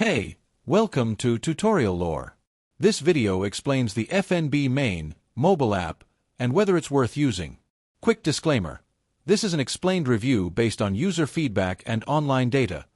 Hey, welcome to Tutorial Lore. This video explains the FNB Maine mobile app and whether it's worth using. Quick disclaimer. This is an explained review based on user feedback and online data,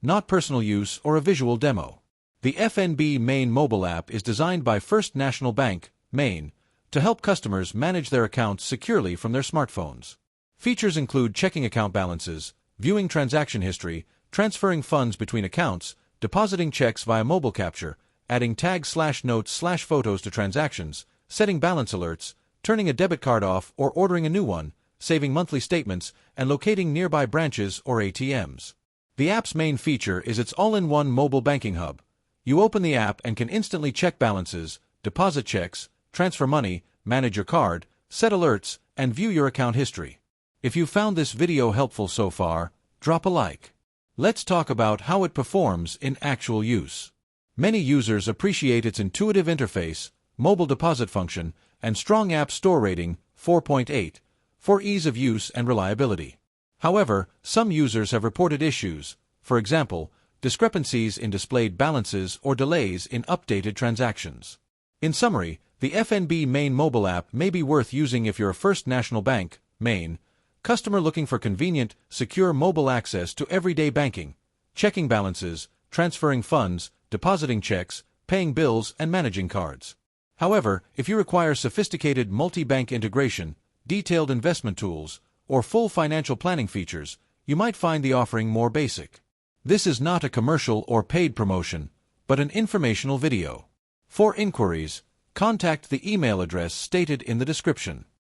not personal use or a visual demo. The FNB Maine mobile app is designed by First National Bank Maine to help customers manage their accounts securely from their smartphones. Features include checking account balances, viewing transaction history, transferring funds between accounts, depositing checks via mobile capture, adding tags/notes/photos to transactions, setting balance alerts, turning a debit card off or ordering a new one, saving monthly statements, and locating nearby branches or ATMs. The app's main feature is its all-in-one mobile banking hub. You open the app and can instantly check balances, deposit checks, transfer money, manage your card, set alerts, and view your account history. If you found this video helpful so far, drop a like. Let's talk about how it performs in actual use. Many users appreciate its intuitive interface, mobile deposit function, and strong app store rating 4.8 for ease of use and reliability. However, some users have reported issues, for example, discrepancies in displayed balances or delays in updated transactions. In summary, the FNB Maine mobile app may be worth using if you're a First National Bank Maine customer looking for convenient, secure mobile access to everyday banking, checking balances, transferring funds, depositing checks, paying bills, and managing cards. However, if you require sophisticated multi-bank integration, detailed investment tools, or full financial planning features, you might find the offering more basic. This is not a commercial or paid promotion, but an informational video. For inquiries, contact the email address stated in the description.